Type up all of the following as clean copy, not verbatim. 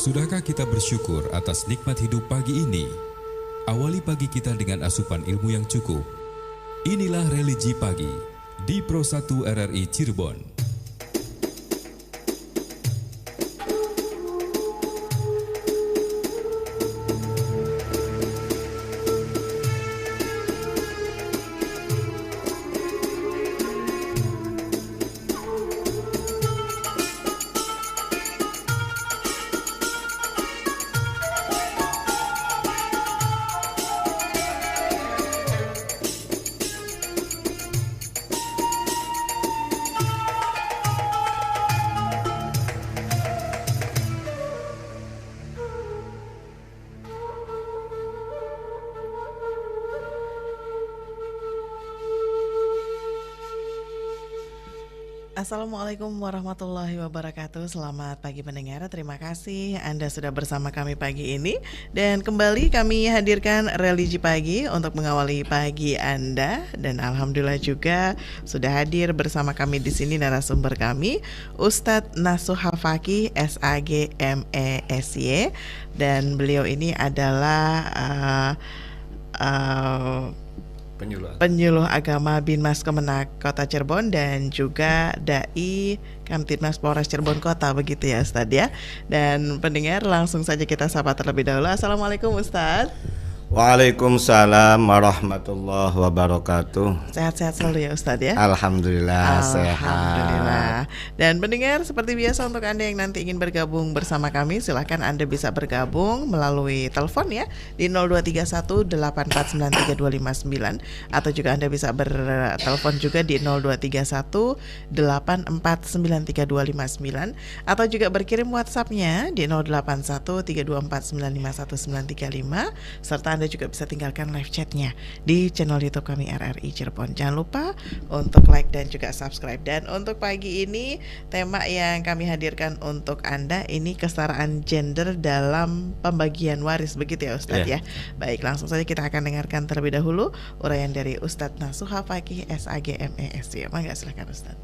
Sudahkah kita bersyukur atas nikmat hidup pagi ini? Awali pagi kita dengan asupan ilmu yang cukup. Inilah Religi Pagi di Pro 1 RRI Cirebon. Assalamualaikum warahmatullahi wabarakatuh. Selamat pagi pendengar. Terima kasih Anda sudah bersama kami pagi ini. Dan kembali kami hadirkan Religi Pagi untuk mengawali pagi Anda. Dan alhamdulillah juga sudah hadir bersama kami di sini narasumber kami, Ustadz Nasuha Fakih SAG MESY. Dan beliau ini adalah penyuluh agama Binmas Kemenak Kota Cirebon dan juga Dai Kamtibmas Polres Cirebon Kota, begitu ya Ustadz ya. Dan pendengar, langsung saja kita sapa terlebih dahulu. Assalamualaikum Ustadz. Waalaikumsalam warahmatullahi wabarakatuh. Sehat-sehat selalu ya Ustadz ya. Alhamdulillah Alhamdulillah. sehat. Dan pendengar, seperti biasa untuk Anda yang nanti ingin bergabung bersama kami, silakan Anda bisa bergabung melalui telepon ya di 0231 8493259, atau juga Anda bisa bertelepon juga di 0231 8493259, atau juga berkirim WhatsApp-nya di 081 324951935, serta Anda juga bisa tinggalkan live chatnya di channel YouTube kami RRI Cirebon. Jangan lupa untuk like dan juga subscribe. Dan untuk pagi ini, tema yang kami hadirkan untuk Anda ini kesetaraan gender dalam pembagian waris, begitu ya Ustadz ya. Baik, langsung saja kita akan dengarkan terlebih dahulu uraian dari Ustadz Nasuha Fakih SAG MESY. Mangga silakan Ustadz.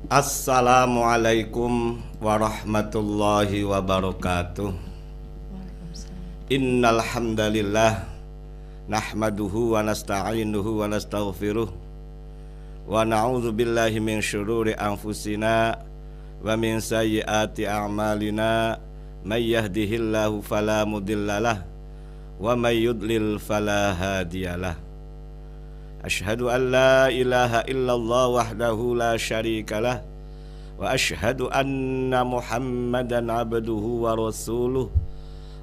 Assalamualaikum warahmatullahi wabarakatuh. Innal hamdalillah nahmaduhu wa nasta'inuhu wa nastaghfiruh wa na'udzu billahi min syururi anfusina wa min sayyiati a'malina, may yahdihillahu fala mudhillalah wa may yudlil fala hadiyalah. Asyhadu an la ilaha illallah wahdahu la syarikalah wa asyhadu anna Muhammadan abduhu wa rasuluh.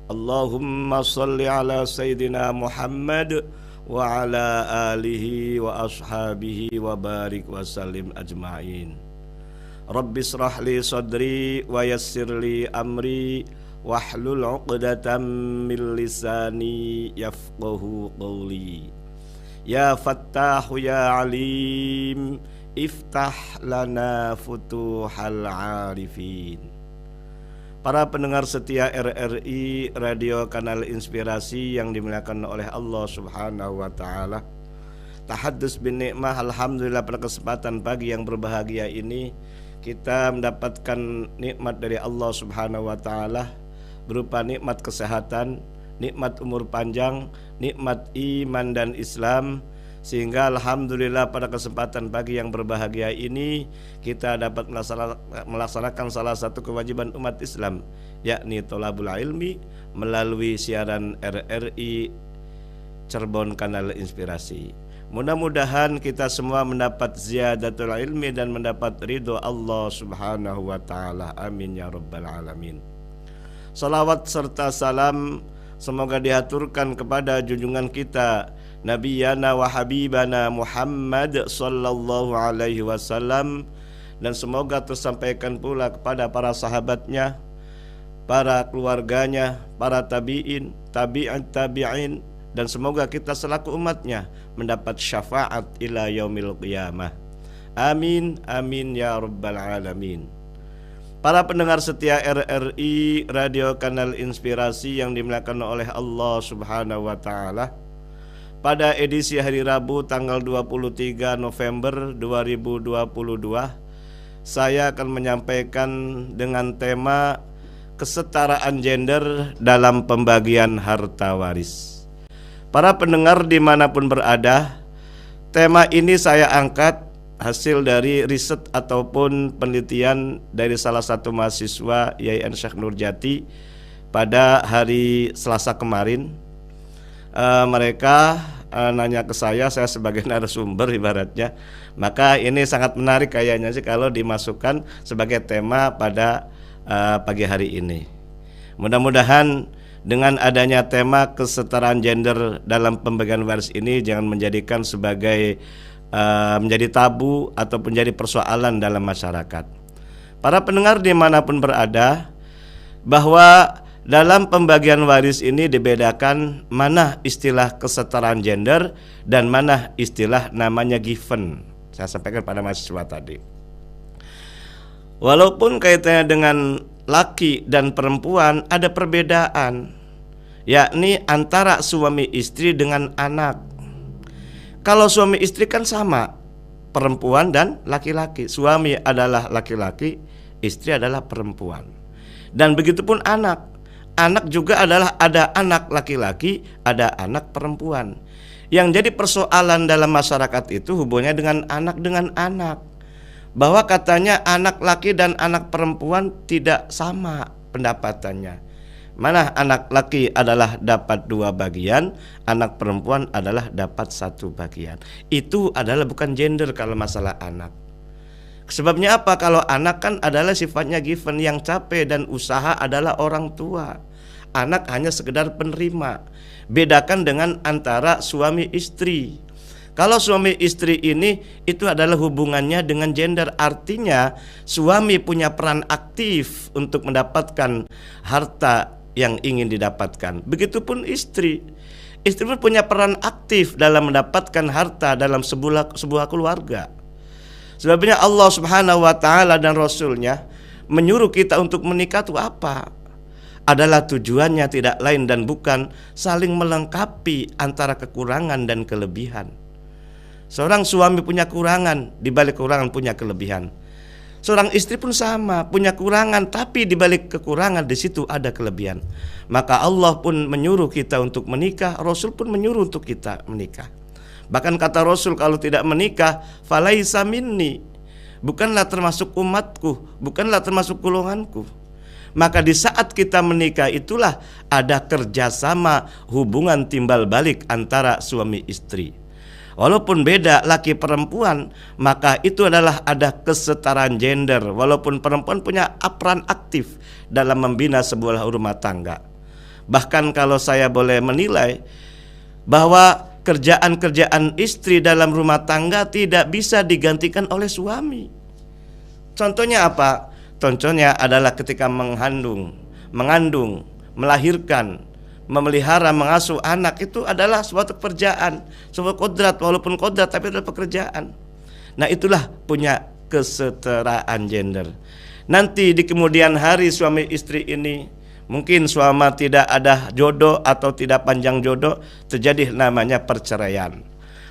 Allahumma salli ala Sayyidina Muhammad wa ala alihi wa ashabihi wa barik wa sallim ajma'in. Rabbi israh li sadri wa yassir li amri wahlul 'uqdatam min lisani yafqahu qawli. Ya Fattahu ya Alim, iftah lana futuhal arifin. Para pendengar setia RRI Radio Kanal Inspirasi yang dimuliakan oleh Allah Subhanahu wa taala. Tahaddus bin nikmah, alhamdulillah pada kesempatan pagi yang berbahagia ini kita mendapatkan nikmat dari Allah Subhanahu wa taala berupa nikmat kesehatan, nikmat umur panjang, nikmat iman dan Islam, sehingga alhamdulillah pada kesempatan pagi yang berbahagia ini kita dapat melaksanakan salah satu kewajiban umat Islam, yakni tholabul ilmi melalui siaran RRI Cirebon Kanal Inspirasi. Mudah-mudahan kita semua mendapat ziyadatul ilmi dan mendapat ridho Allah Subhanahu wa taala. Amin ya rabbal alamin. Salawat serta salam semoga dihaturkan kepada junjungan kita Nabiyana wa Habibana Muhammad sallallahu alaihi wasallam, dan semoga tersampaikan pula kepada para sahabatnya, para keluarganya, para tabi'in, tabi'in, dan semoga kita selaku umatnya mendapat syafaat ila yaumil qiyamah. Amin, amin ya rabbal alamin. Para pendengar setia RRI Radio Kanal Inspirasi yang dimuliakan oleh Allah Subhanahu wa taala, pada edisi hari Rabu tanggal 23 November 2022, saya akan menyampaikan dengan tema kesetaraan gender dalam pembagian harta waris. Para pendengar dimanapun berada, tema ini saya angkat hasil dari riset ataupun penelitian dari salah satu mahasiswa YIN Syekh Nurjati pada hari Selasa kemarin. Mereka nanya ke saya sebagai narasumber ibaratnya. Maka ini sangat menarik kayaknya sih kalau dimasukkan sebagai tema pada pagi hari ini. Mudah-mudahan dengan adanya tema kesetaraan gender dalam pembagian waris ini jangan menjadikan sebagai menjadi tabu ataupun menjadi persoalan dalam masyarakat. Para pendengar dimanapun berada, bahwa dalam pembagian waris ini dibedakan mana istilah kesetaraan gender dan mana istilah namanya given. Saya sampaikan pada mahasiswa tadi. Walaupun kaitannya dengan laki dan perempuan ada perbedaan, yakni antara suami istri dengan anak. Kalau suami istri kan sama, perempuan dan laki-laki. Suami adalah laki-laki, istri adalah perempuan. Dan begitu pun anak. Anak juga adalah ada anak laki-laki, ada anak perempuan. Yang jadi persoalan dalam masyarakat itu hubungannya dengan anak. Bahwa katanya anak laki dan anak perempuan tidak sama pendapatannya. Mana anak laki adalah dapat 2 bagian, anak perempuan adalah dapat 1 bagian. Itu adalah bukan gender kalau masalah anak. Sebabnya apa? Kalau anak kan adalah sifatnya given, yang capek dan usaha adalah orang tua. Anak hanya sekedar penerima. Bedakan dengan antara suami istri. Kalau suami istri ini itu adalah hubungannya dengan gender, artinya suami punya peran aktif untuk mendapatkan harta yang ingin didapatkan. Begitupun istri. Istri pun punya peran aktif dalam mendapatkan harta dalam sebuah keluarga. Sebabnya Allah Subhanahu wa taala dan Rasulnya menyuruh kita untuk menikah itu apa? Adalah tujuannya tidak lain dan bukan saling melengkapi antara kekurangan dan kelebihan. Seorang suami punya kurangan, di balik kurangan punya kelebihan. Seorang istri pun sama, punya kurangan, tapi di balik kekurangan di situ ada kelebihan. Maka Allah pun menyuruh kita untuk menikah, Rasul pun menyuruh untuk kita menikah. Bahkan kata Rasul, kalau tidak menikah, falaisa minni, bukanlah termasuk umatku, bukanlah termasuk golonganku. Maka di saat kita menikah itulah ada kerjasama, hubungan timbal balik antara suami istri. Walaupun beda laki perempuan, maka itu adalah ada kesetaraan gender. Walaupun perempuan punya peran aktif dalam membina sebuah rumah tangga. Bahkan kalau saya boleh menilai bahwa kerjaan-kerjaan istri dalam rumah tangga tidak bisa digantikan oleh suami. Contohnya apa? Contohnya adalah ketika mengandung, melahirkan, memelihara, mengasuh anak, itu adalah suatu pekerjaan, sebuah kodrat, walaupun kodrat tapi adalah pekerjaan. Nah itulah punya kesetaraan gender. Nanti di kemudian hari suami istri ini, mungkin suami tidak ada jodoh atau tidak panjang jodoh, terjadi namanya perceraian.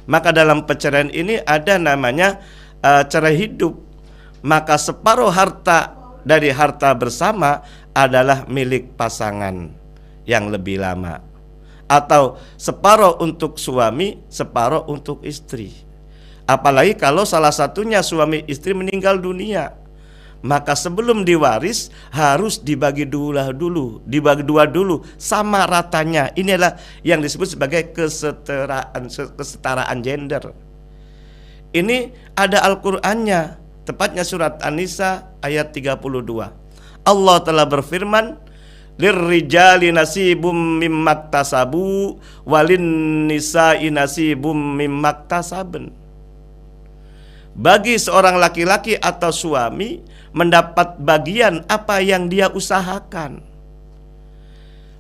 Maka dalam perceraian ini ada namanya cerai hidup. Maka separuh harta dari harta bersama adalah milik pasangan yang lebih lama, atau separuh untuk suami, separuh untuk istri. Apalagi kalau salah satunya suami istri meninggal dunia, maka sebelum diwaris harus dibagi dua dulu sama ratanya. Inilah yang disebut sebagai kesetaraan gender. Ini ada Al-Qur'annya, tepatnya surat An-Nisa ayat 32. Allah telah berfirman, lirrijali nasibum mimmaktasabu walin nisa'i nasibum mimmaktasaben. Bagi seorang laki-laki atau suami mendapat bagian apa yang dia usahakan.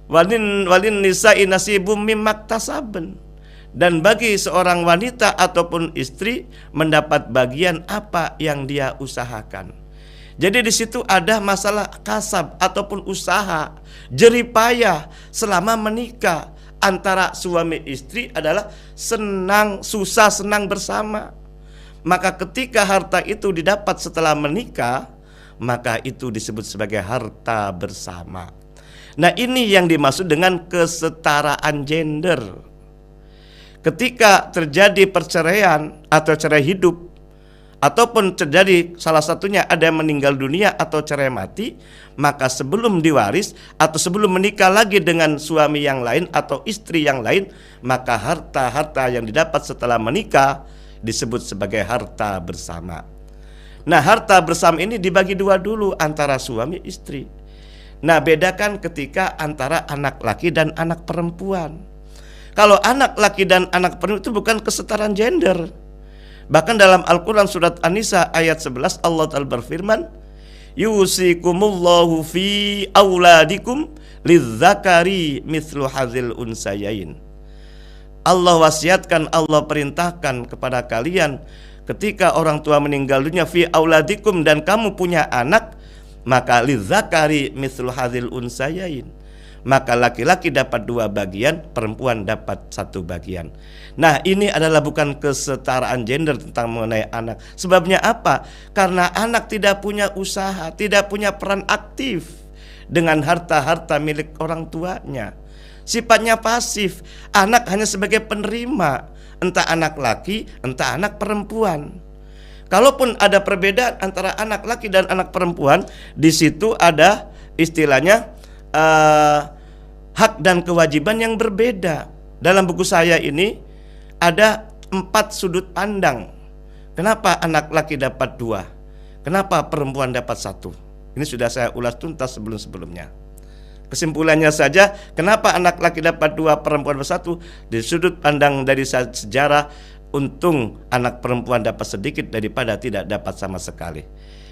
Walin nisa'i nasibum mimmaktasaben. Dan bagi seorang wanita ataupun istri mendapat bagian apa yang dia usahakan. Jadi di situ ada masalah kasab ataupun usaha, jeripayah selama menikah antara suami istri adalah senang, susah, senang bersama. Maka ketika harta itu didapat setelah menikah, maka itu disebut sebagai harta bersama. Nah, ini yang dimaksud dengan kesetaraan gender. Ketika terjadi perceraian atau cerai hidup, ataupun terjadi salah satunya ada yang meninggal dunia atau cerai mati, maka sebelum diwaris atau sebelum menikah lagi dengan suami yang lain atau istri yang lain, maka harta-harta yang didapat setelah menikah disebut sebagai harta bersama. Nah, harta bersama ini dibagi dua dulu antara suami istri. Nah, bedakan ketika antara anak laki dan anak perempuan. Kalau anak laki dan anak perempuan itu bukan kesetaraan gender. Bahkan dalam Al-Quran surat An-Nisa ayat 11 Allah Ta'ala berfirman, yusikumullahu fi auladikum lidzakari mithlu hadzil unsayain. Allah wasiatkan, Allah perintahkan kepada kalian ketika orang tua meninggal dunia, fi auladikum, dan kamu punya anak, maka lidzakari mithlu hadzil unsayain, maka laki-laki dapat 2 bagian, perempuan dapat 1 bagian. Nah, ini adalah bukan kesetaraan gender tentang mengenai anak. Sebabnya apa? Karena anak tidak punya usaha, tidak punya peran aktif dengan harta-harta milik orang tuanya. Sifatnya pasif. Anak hanya sebagai penerima, entah anak laki, entah anak perempuan. Kalaupun ada perbedaan antara anak laki dan anak perempuan, di situ ada istilahnya hak dan kewajiban yang berbeda. Dalam buku saya ini ada 4 sudut pandang. Kenapa anak laki dapat 2? Kenapa perempuan dapat 1? Ini sudah saya ulas tuntas sebelum-sebelumnya. Kesimpulannya saja, kenapa anak laki dapat 2, perempuan dapat 1? Di sudut pandang dari sejarah, untung anak perempuan dapat sedikit daripada tidak dapat sama sekali.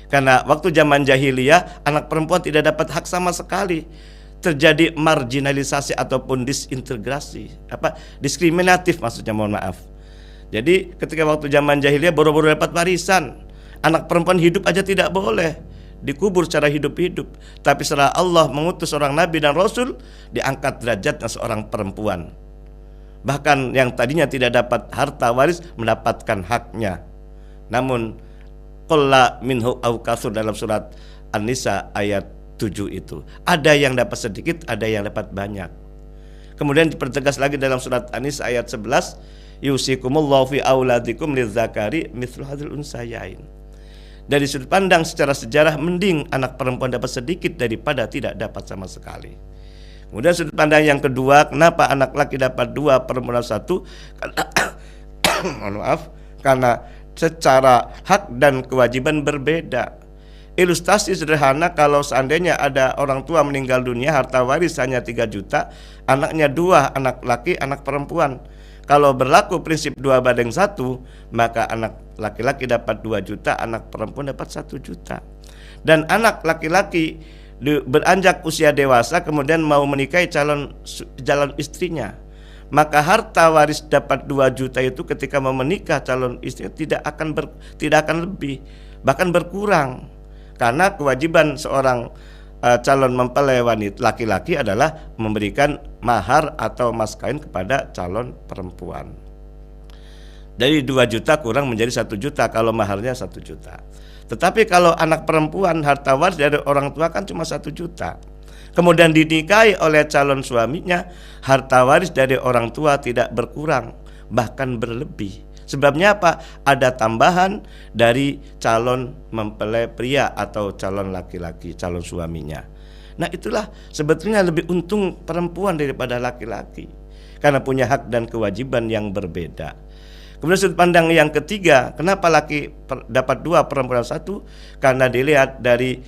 Karena waktu zaman jahiliyah, anak perempuan tidak dapat hak sama sekali. Terjadi marginalisasi ataupun disintegrasi, diskriminatif maksudnya, mohon maaf. Jadi ketika waktu zaman jahiliyah boro-boro dapat warisan, anak perempuan hidup aja tidak boleh, dikubur secara hidup-hidup. Tapi setelah Allah mengutus seorang nabi dan rasul, diangkat derajatnya seorang perempuan. Bahkan yang tadinya tidak dapat harta waris mendapatkan haknya. Namun qalla minhu aw katsur dalam surat An-Nisa ayat 7 itu. Ada yang dapat sedikit, ada yang dapat banyak. Kemudian dipertegas lagi dalam surat An-Nisa ayat 11, yusikumullahu fi auladikum lidzakari mithlu hadzal unsayain. Dari sudut pandang secara sejarah, mending anak perempuan dapat sedikit daripada tidak dapat sama sekali. Kemudian sudut pandang yang kedua, kenapa anak laki dapat 2, perempuan 1? Mohon maaf, karena secara hak dan kewajiban berbeda. Ilustrasi sederhana, kalau seandainya ada orang tua meninggal dunia, harta waris hanya 3 juta, anaknya 2, anak laki, anak perempuan. Kalau berlaku prinsip 2:1, maka anak laki-laki dapat 2 juta, anak perempuan dapat 1 juta. Dan anak laki-laki beranjak usia dewasa kemudian mau menikahi calon istrinya, maka harta waris dapat 2 juta itu ketika mau menikah calon istrinya tidak akan lebih, bahkan berkurang. Karena kewajiban seorang calon mempelai wanita laki-laki adalah memberikan mahar atau mas kawin kepada calon perempuan. Dari 2 juta kurang menjadi 1 juta kalau maharnya 1 juta. Tetapi kalau anak perempuan, harta waris dari orang tua kan cuma 1 juta. Kemudian dinikahi oleh calon suaminya, harta waris dari orang tua tidak berkurang, bahkan berlebih. Sebabnya apa? Ada tambahan dari calon mempelai pria atau calon laki-laki, calon suaminya. Nah, itulah sebetulnya lebih untung perempuan daripada laki-laki, karena punya hak dan kewajiban yang berbeda. Kemudian sudut pandang yang ketiga, kenapa laki dapat 2, perempuan 1? Karena dilihat dari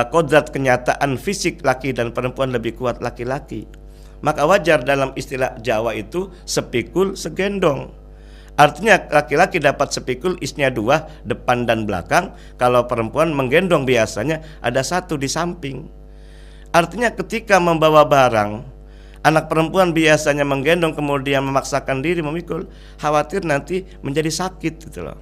kodrat kenyataan fisik laki dan perempuan lebih kuat laki-laki. Maka wajar dalam istilah Jawa itu sepikul segendong. Artinya laki-laki dapat sepikul, isinya 2, depan dan belakang. Kalau perempuan menggendong biasanya ada 1 di samping. Artinya ketika membawa barang, anak perempuan biasanya menggendong kemudian memaksakan diri memikul, khawatir nanti menjadi sakit gitu loh.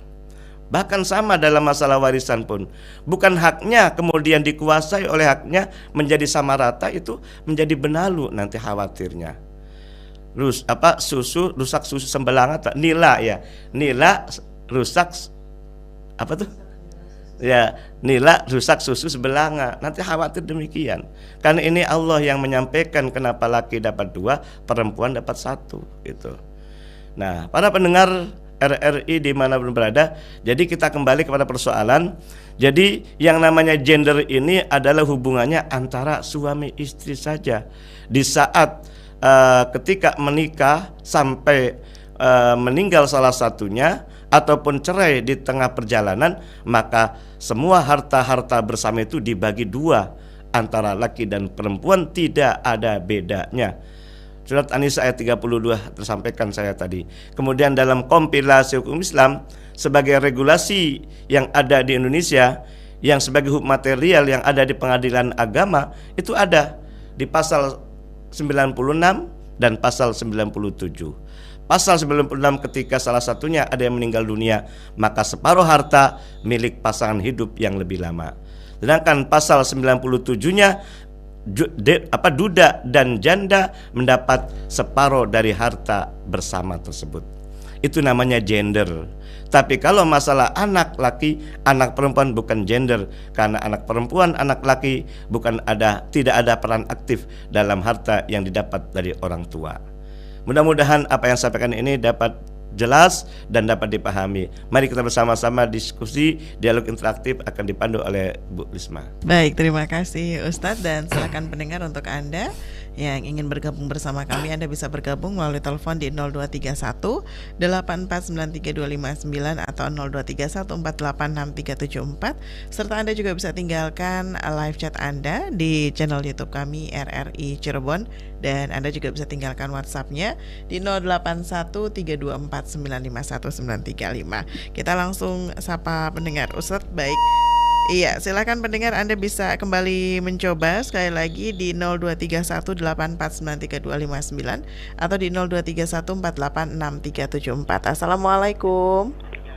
Bahkan sama dalam masalah warisan pun, bukan haknya kemudian dikuasai oleh haknya menjadi sama rata, itu menjadi benalu nanti khawatirnya. Rusak susu sembelang atau nila ya. Nila rusak Ya, nila rusak susu sebelanga. Nanti khawatir demikian. Karena ini Allah yang menyampaikan kenapa laki dapat 2, perempuan dapat 1 gitu. Nah, para pendengar RRI dimanapun berada, jadi kita kembali kepada persoalan. Jadi yang namanya gender ini adalah hubungannya antara suami istri saja. Di saat ketika menikah sampai meninggal salah satunya ataupun cerai di tengah perjalanan, maka semua harta-harta bersama itu dibagi 2 antara laki dan perempuan, tidak ada bedanya. Surat An-Nisa ayat 32 tersampaikan saya tadi. Kemudian dalam kompilasi hukum Islam sebagai regulasi yang ada di Indonesia, yang sebagai hukum material yang ada di pengadilan agama, itu ada di pasal 96 dan pasal 97. Pasal 96 ketika salah satunya ada yang meninggal dunia, maka separuh harta milik pasangan hidup yang lebih lama. Sedangkan pasal 97-nya duda dan janda mendapat separuh dari harta bersama tersebut. Itu namanya gender. Tapi kalau masalah anak laki, anak perempuan bukan gender, karena anak perempuan, anak laki tidak ada peran aktif dalam harta yang didapat dari orang tua. Mudah-mudahan apa yang saya sampaikan ini dapat jelas dan dapat dipahami. Mari kita bersama-sama diskusi, dialog interaktif akan dipandu oleh Bu Lisma. Baik, terima kasih Ustadz, dan silakan pendengar untuk Anda yang ingin bergabung bersama kami, Anda bisa bergabung melalui telepon di 0231 8493259 atau 0231 486 374, serta Anda juga bisa tinggalkan live chat Anda di channel YouTube kami RRI Cirebon, dan Anda juga bisa tinggalkan WhatsApp-nya di 081324951935. Kita langsung sapa pendengar. Ustadz, baik. Iya, silakan pendengar, Anda bisa kembali mencoba sekali lagi di 0231849329 atau di 0231486374. Assalamualaikum.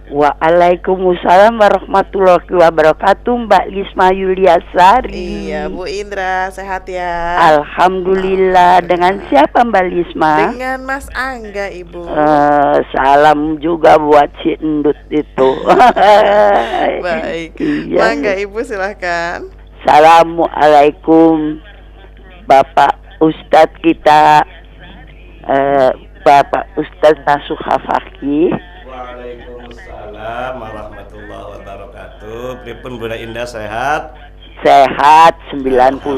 Waalaikumsalam warahmatullahi wabarakatuh, Mbak Lisma Yuliasari. Iya, Bu Indra, sehat ya? Alhamdulillah. Dengan siapa Mbak Lisma? Dengan Mas Angga, Ibu. Salam juga buat si Endut itu. Baik, iya. Mangga Ibu, silahkan. Assalamualaikum Bapak Ustadz kita, Bapak Ustadz Nasuha Fakih. Waalaikumsalam warahmatullahi wabarakatuh. Pripun Bunda Indah, sehat? Sehat 90%.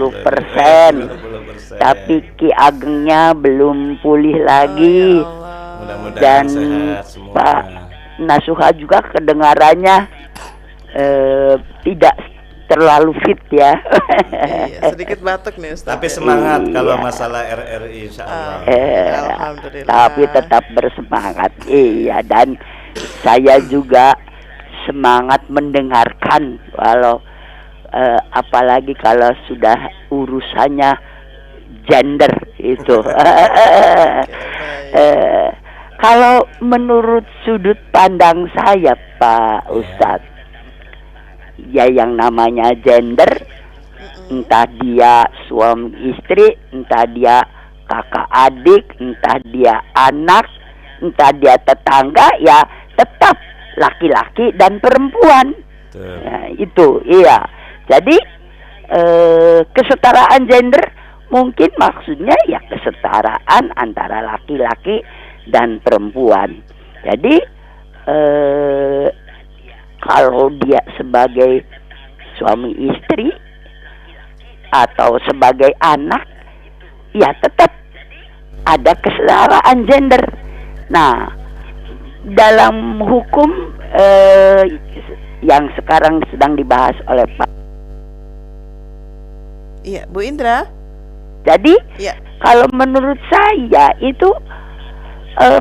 Tapi Ki Agengnya belum pulih lagi. Mudah-mudahan Dan sehat semua. Pak Nasuha juga kedengarannya tidak terlalu fit ya. Iya, sedikit batuk nih Ustaz. Tapi semangat kalau masalah RRI, insyaallah. Alhamdulillah. Tapi tetap bersemangat. Iya, dan saya juga semangat mendengarkan, walau apalagi kalau sudah urusannya gender itu. Kalau menurut sudut pandang saya Pak Ustadz, ya yang namanya gender, entah dia suami istri, entah dia kakak adik, entah dia anak, entah dia tetangga, ya tetap laki-laki dan perempuan. Ya, itu iya. Jadi kesetaraan gender mungkin maksudnya ya kesetaraan antara laki-laki dan perempuan. Jadi kalau dia sebagai suami istri atau sebagai anak, ya tetap ada kesetaraan gender. Nah, dalam hukum yang sekarang sedang dibahas oleh Pak. Iya, Bu Indra. Jadi, ya, kalau menurut saya itu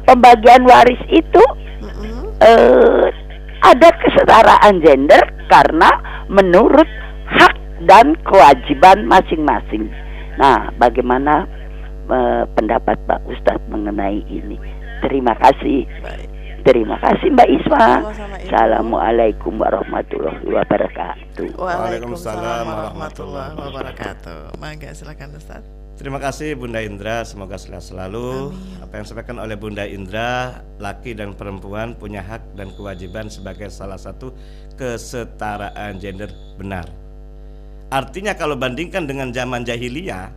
pembagian waris itu ada kesetaraan gender karena menurut hak dan kewajiban masing-masing. Nah, bagaimana pendapat Pak Ustadz mengenai ini? Terima kasih. Baik. Terima kasih Mbak Isma. Sama-sama, Ibu. Assalamualaikum warahmatullahi wabarakatuh. Waalaikumsalam warahmatullahi wabarakatuh. Mangga, silakan Ustaz. Terima kasih Bunda Indra, semoga sehat selalu. Amin. Apa yang disampaikan oleh Bunda Indra, laki dan perempuan punya hak dan kewajiban sebagai salah satu kesetaraan gender, benar. Artinya kalau bandingkan dengan zaman jahiliyah,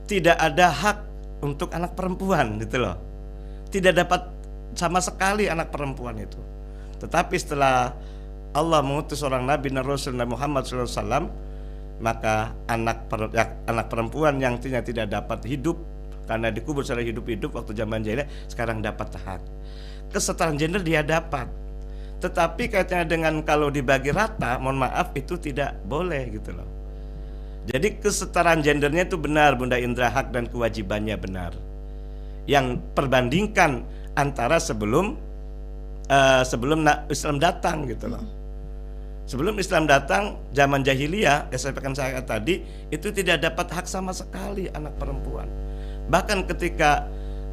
tidak ada hak untuk anak perempuan gitu loh. Tidak dapat sama sekali anak perempuan itu. Tetapi setelah Allah mengutus seorang Nabi dan Rasul Nabi Muhammad SAW, maka anak perempuan yang tidak dapat hidup karena dikubur secara hidup-hidup waktu zaman jahiliyah, sekarang dapat hak. Kesetaraan gender dia dapat. Tetapi kaitannya dengan kalau dibagi rata, mohon maaf itu tidak boleh gitu loh. Jadi kesetaraan gendernya itu benar Bunda Indra, hak dan kewajibannya benar. Yang perbandingkan antara sebelum Islam datang gitu loh. Sebelum Islam datang, zaman jahiliyah, yang saya sampaikan saya tadi, itu tidak dapat hak sama sekali anak perempuan. Bahkan ketika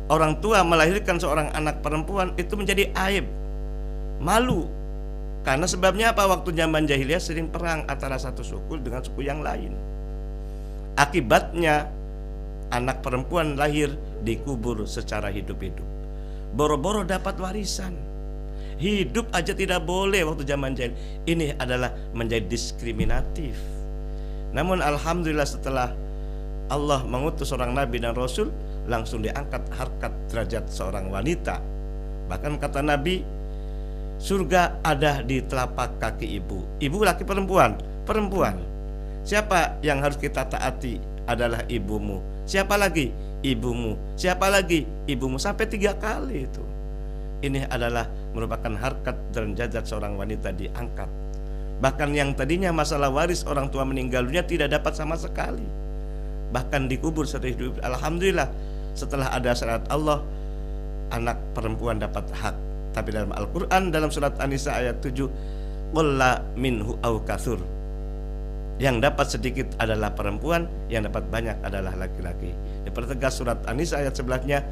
orang tua melahirkan seorang anak perempuan, itu menjadi aib, malu. Karena sebabnya apa? Waktu zaman jahiliyah sering perang antara satu suku dengan suku yang lain. Akibatnya anak perempuan lahir dikubur secara hidup-hidup. Boro-boro dapat warisan. Hidup aja tidak boleh waktu zaman jahil. Ini adalah menjadi diskriminatif. Namun alhamdulillah setelah Allah mengutus seorang nabi dan rasul, langsung diangkat harkat derajat seorang wanita. Bahkan kata Nabi, surga ada di telapak kaki ibu. Ibu laki perempuan? Perempuan. Siapa yang harus kita taati? Adalah ibumu. Siapa lagi? Ibumu. Siapa lagi? Ibumu. Sampai 3 kali itu. Ini adalah merupakan harkat derajat seorang wanita diangkat. Bahkan yang tadinya masalah waris orang tua meninggal dunia tidak dapat sama sekali. Bahkan dikubur secara hidup. Alhamdulillah setelah ada syariat Allah, anak perempuan dapat hak. Tapi dalam Al-Quran dalam surat An-Nisa ayat 7, qalla minhu aw katsur. Yang dapat sedikit adalah perempuan, yang dapat banyak adalah laki-laki. Dipertegas surat An-Nisa ayat sebelahnya,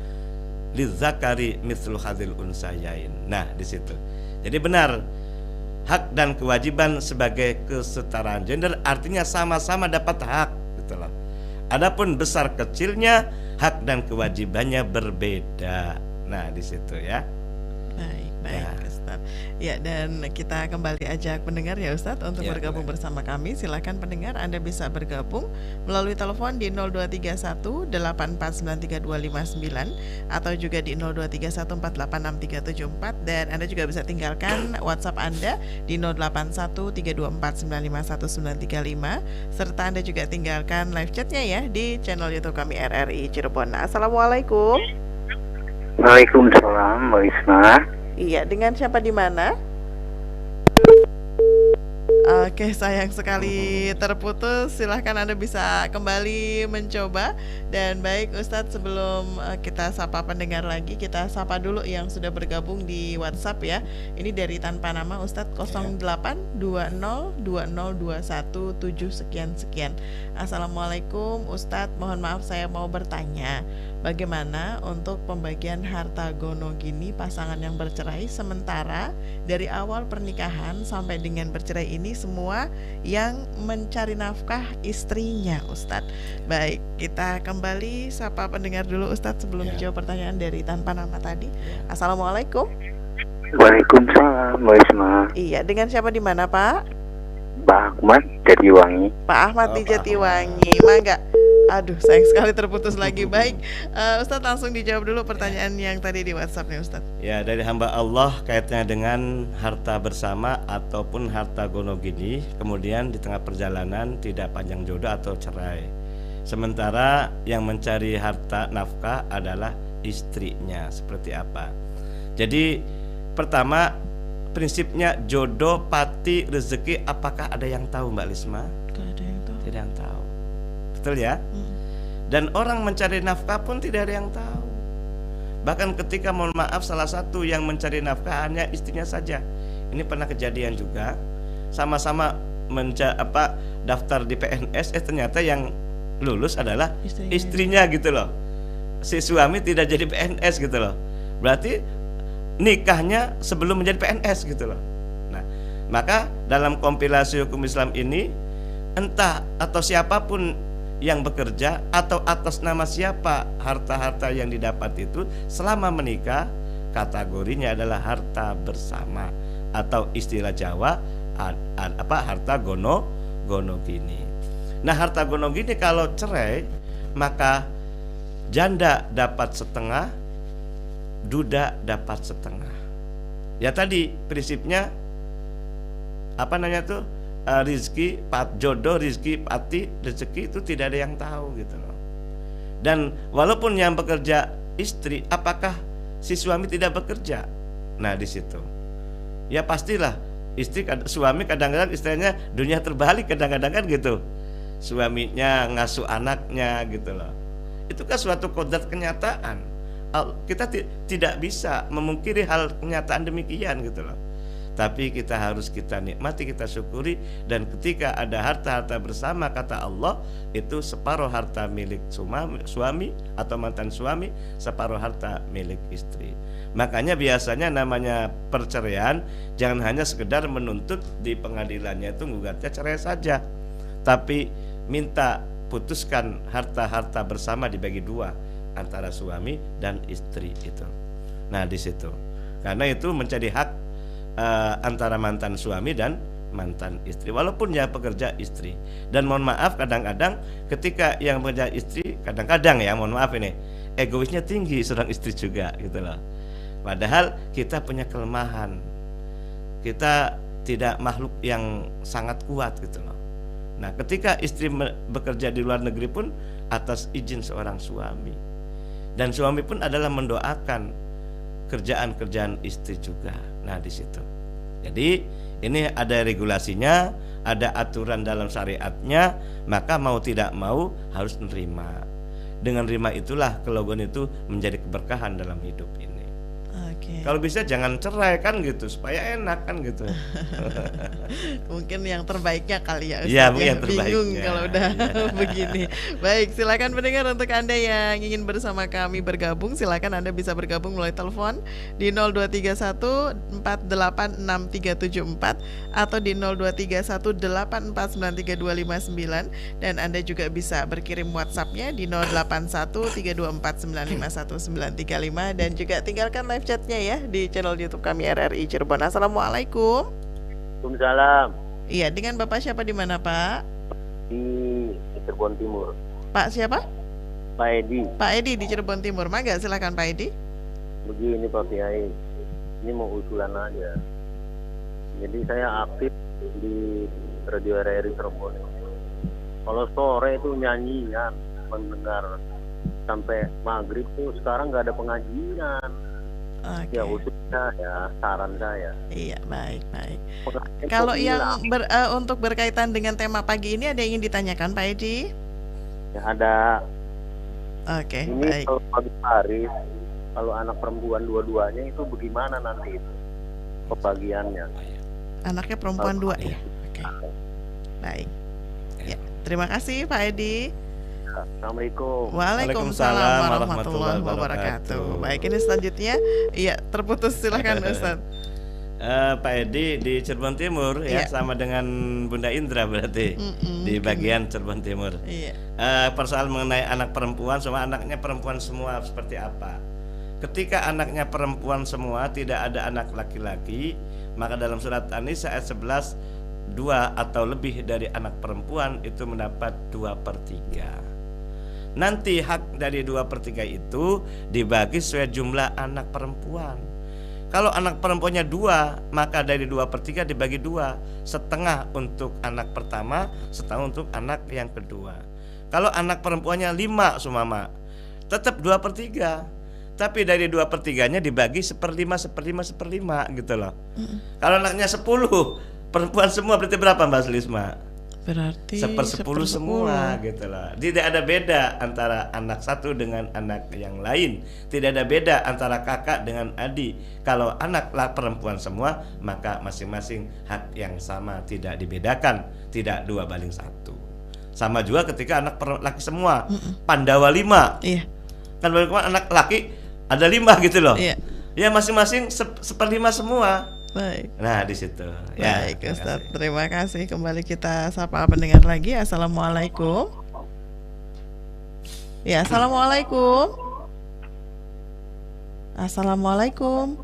lidzakari mithlu hadzal unsayain. Nah, di situ. Jadi benar, hak dan kewajiban sebagai kesetaraan gender artinya sama-sama dapat hak, gitu loh. Adapun besar kecilnya hak dan kewajibannya berbeda. Nah, di situ ya. Baik ya. Ustadz. Ya, dan kita kembali ajak pendengar ya Ustadz untuk bergabung bersama kami. Silakan pendengar, Anda bisa bergabung melalui telepon di 0231 8493259 atau juga di 0231486374, dan Anda juga bisa tinggalkan WhatsApp Anda di 081324951935, serta Anda juga tinggalkan live chatnya ya di channel YouTube kami RRI Cirebon. Assalamualaikum. Waalaikumsalam, Mbak Isma. Iya, dengan siapa di mana? Oke, sayang sekali terputus. Silahkan Anda bisa kembali mencoba. Dan baik Ustadz, sebelum kita sapa pendengar lagi, kita sapa dulu yang sudah bergabung di WhatsApp ya. Ini dari tanpa nama Ustadz, 08202021 sekian. Assalamualaikum Ustadz, mohon maaf saya mau bertanya, bagaimana untuk pembagian harta gono gini pasangan yang bercerai, sementara dari awal pernikahan sampai dengan bercerai ini semua yang mencari nafkah istrinya Ustadz. Baik, kita kembali sapa pendengar dulu Ustadz sebelum dijawab pertanyaan dari tanpa nama tadi. Assalamualaikum. Waalaikumsalam, Mbak Isma. Iya, dengan siapa di mana Pak? Pak Ahmad Jatiwangi. Pak Ahmad di Jatiwangi, mangga. Aduh, sayang sekali terputus lagi. Baik, Ustadz langsung dijawab dulu pertanyaan yang tadi di WhatsApp nih Ustadz. Ya, dari hamba Allah kaitannya dengan harta bersama ataupun harta gono gini, kemudian di tengah perjalanan tidak panjang jodoh atau cerai. Sementara yang mencari harta nafkah adalah istrinya. Seperti apa? Jadi pertama, prinsipnya jodoh, pati, rezeki, apakah ada yang tahu Mbak Lisma? Tidak ada yang tahu. Tidak yang tahu. Betul ya? Dan orang mencari nafkah pun tidak ada yang tahu. Bahkan ketika mohon maaf salah satu yang mencari nafkah hanya istrinya saja. Ini pernah kejadian juga. Sama-sama daftar di PNS, ternyata yang lulus adalah istrinya gitu loh. Si suami tidak jadi PNS gitu loh. Berarti nikahnya sebelum menjadi PNS gitu loh. Nah, maka dalam kompilasi hukum Islam ini, entah atau siapapun yang bekerja atau atas nama siapa harta-harta yang didapat itu selama menikah, kategorinya adalah harta bersama atau istilah Jawa harta gono gini. Nah, harta gono gini kalau cerai maka janda dapat setengah, duda dapat setengah. Ya tadi prinsipnya rizki, jodoh, rizki, pati, rezeki itu tidak ada yang tahu gitu loh. Dan walaupun yang bekerja istri, apakah si suami tidak bekerja? Nah di situ, ya pastilah suami kadang-kadang istilahnya dunia terbalik kadang-kadang kan gitu. Suaminya ngasuh anaknya gitu loh. Itu kan suatu kodrat kenyataan. Kita tidak bisa memungkiri hal kenyataan demikian gitu loh. Tapi kita harus nikmati, kita syukuri. Dan ketika ada harta-harta bersama, kata Allah, itu separuh harta milik suami atau mantan suami, separuh harta milik istri. Makanya biasanya namanya perceraian jangan hanya sekedar menuntut di pengadilannya itu gugatnya cerai saja, tapi minta putuskan harta-harta bersama dibagi dua antara suami dan istri itu. Nah di situ, karena itu menjadi hak antara mantan suami dan mantan istri, walaupun yang pekerja istri. Dan mohon maaf kadang-kadang ketika yang pekerja istri kadang-kadang ya mohon maaf ini egoisnya tinggi seorang istri juga gitu loh. Padahal kita punya kelemahan, kita tidak makhluk yang sangat kuat gitu loh. Nah ketika istri bekerja di luar negeri pun atas izin seorang suami, dan suami pun adalah mendoakan kerjaan-kerjaan istri juga. Nah di situ. Jadi ini ada regulasinya, ada aturan dalam syariatnya, maka mau tidak mau harus menerima. Dengan terima itulah kelogon itu menjadi keberkahan dalam hidup ini. Kalau bisa jangan cerai kan gitu, supaya enak kan gitu. Mungkin yang terbaiknya kali ya Ustaz, ya, yang bingung kalau udah begini. Baik, silakan pendengar, untuk Anda yang ingin bersama kami bergabung, silakan Anda bisa bergabung melalui telepon di 0231486374 atau di 0231849329, dan Anda juga bisa berkirim WhatsApp-nya di 081324951935, dan juga tinggalkan live chat-nya ya di channel YouTube kami RRI Cirebon. Assalamualaikum. Waalaikumsalam. Iya, dengan Bapak siapa di mana, Pak? Di Cirebon Timur. Pak siapa? Pak Edi. Pak Edi di Cirebon Timur. Mangga silakan Pak Edi. Begini Pak Kiai, ini mau usulan aja. Jadi saya aktif di Radio RRI Cirebon. Kalau sore itu nyanyian, mendengar sampai maghrib tuh, sekarang nggak ada pengajian. Ya usulnya ya, saran saya. Iya, baik. Kalau yang untuk berkaitan dengan tema pagi ini, ada yang ingin ditanyakan Pak Edi? Ya ada. Oke, ini baik. Kalau pagi hari, kalau anak perempuan dua-duanya itu bagaimana nanti itu pembagiannya? Anaknya perempuan dua ya. Oke. Baik. Ya, terima kasih Pak Edi. Assalamualaikum. Waalaikumsalam warahmatullahi wabarakatuh. Baik, ini selanjutnya iya terputus, silakan Ustaz. Pak Edi di Cirebon Timur ya, sama dengan Bunda Indra berarti di bagian Cirebon Timur. Persoalan mengenai anak perempuan, semua anaknya perempuan semua seperti apa? Ketika anaknya perempuan semua, tidak ada anak laki-laki, maka dalam surat An-Nisa ayat 11, 2 atau lebih dari anak perempuan itu mendapat 2/3. Nanti hak dari 2/3 itu dibagi sesuai jumlah anak perempuan. Kalau anak perempuannya 2, maka dari 2/3 dibagi 2, setengah untuk anak pertama, setengah untuk anak yang kedua. Kalau anak perempuannya 5 sumama, tetap 2/3, tapi dari 2/3-nya dibagi 1/5 gitu loh. Kalau anaknya 10 perempuan semua, berarti berapa Mbak Lisma? Berarti 1/10 semua gitu loh. Tidak ada beda antara anak satu dengan anak yang lain. Tidak ada beda antara kakak dengan adik. Kalau anak perempuan semua, maka masing-masing hak yang sama, tidak dibedakan, tidak 2/1. Sama juga ketika anak laki semua, Pandawa 5. Iya. Kan anak laki ada 5 gitu loh. Iya. Ya masing-masing 1/5 semua. Baik. Nah di situ. Baik, Ustaz. Terima kasih. Kembali kita sapa pendengar lagi. Assalamualaikum. Ya, assalamualaikum. Assalamualaikum.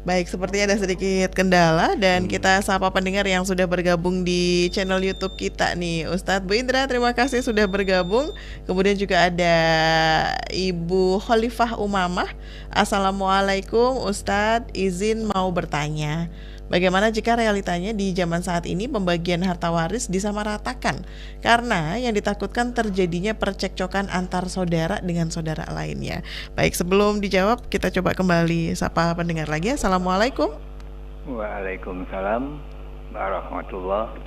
Baik, sepertinya ada sedikit kendala dan kita sapa pendengar yang sudah bergabung di channel YouTube kita nih. Ustadz Bu Indra, terima kasih sudah bergabung. Kemudian juga ada Ibu Khalifah Umamah. Assalamualaikum Ustadz, izin mau bertanya. Bagaimana jika realitanya di zaman saat ini pembagian harta waris disamaratakan? Karena yang ditakutkan terjadinya percekcokan antar saudara dengan saudara lainnya. Baik, sebelum dijawab kita coba kembali sapa pendengar lagi. Assalamualaikum. Waalaikumsalam warahmatullahi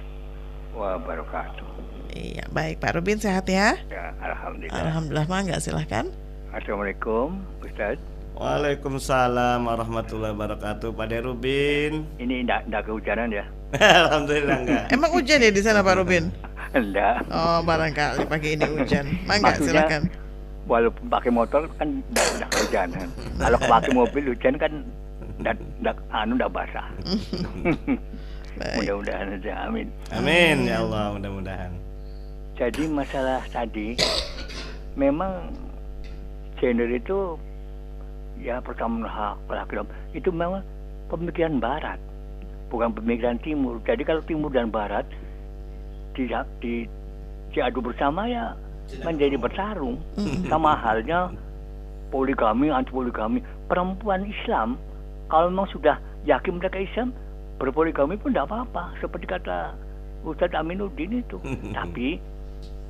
wabarakatuh. Iya, baik Pak Rubin, sehat ya? Ya, alhamdulillah. Alhamdulillah, mangga silakan. Assalamualaikum Ustaz. Waalaikumsalam warahmatullahi wabarakatuh. Pak Derubin. Ini enggak kehujanan ya? Alhamdulillah enggak. Emang hujan ya di sana Pak Rubin? Enggak. Oh, barangkali pagi ini hujan. Mangga Maksudnya, silakan. Walaupun pakai motor kan enggak kehujanan. Kalau pakai mobil hujan kan enggak basah. Baik. Mudah-mudahan aja, amin. Amin ya Allah, mudah-mudahan. Jadi masalah tadi memang gender itu ya pertama hak laki-laki itu memang pemikiran barat, bukan pemikiran timur. Jadi kalau timur dan barat tidak diadu bersama ya menjadi bertarung. Sama halnya poligami, anti poligami. Perempuan Islam kalau memang sudah yakin mereka Islam, berpoligami pun tidak apa-apa. Seperti kata Ustadz Aminuddin itu. Tapi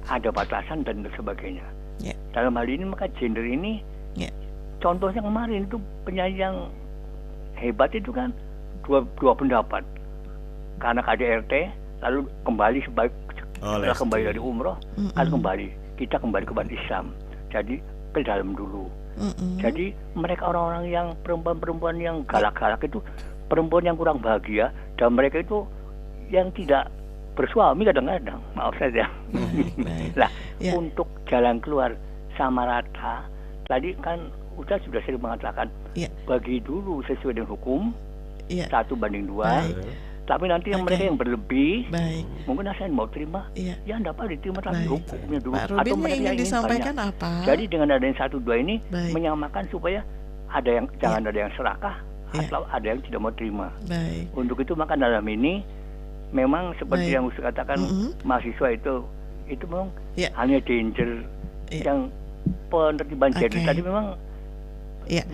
ada batasan dan sebagainya. Yeah. Dalam hal ini maka gender ini, contohnya kemarin itu penyanyi yang hebat itu kan dua pendapat. Karena KDRT lalu kembali setelah kembali dari umroh, kan kita kembali kepada Islam. Jadi ke dalam dulu. Jadi mereka orang-orang yang perempuan-perempuan yang galak-galak itu perempuan yang kurang bahagia, dan mereka itu yang tidak bersuami kadang-kadang, maaf saja. Nah, untuk jalan keluar sama rata, tadi kan Ustaz sudah sering mengatakan bagi dulu sesuai dengan hukum 1:2. Tapi nanti yang mereka yang berlebih, mungkin saya mau terima, ya enggak apa diterima tapi hukumnya dulu. Pak Rubin, atau mereka ingin disampaikan banyak. apa? Jadi dengan adanya 1:2 ini menyamakan supaya ada yang jangan ada yang serakah atau ada yang tidak mau terima. Untuk itu maka dalam ini memang seperti yang Ustaz katakan, mahasiswa itu memang hanya danger yang penertiban gender tadi memang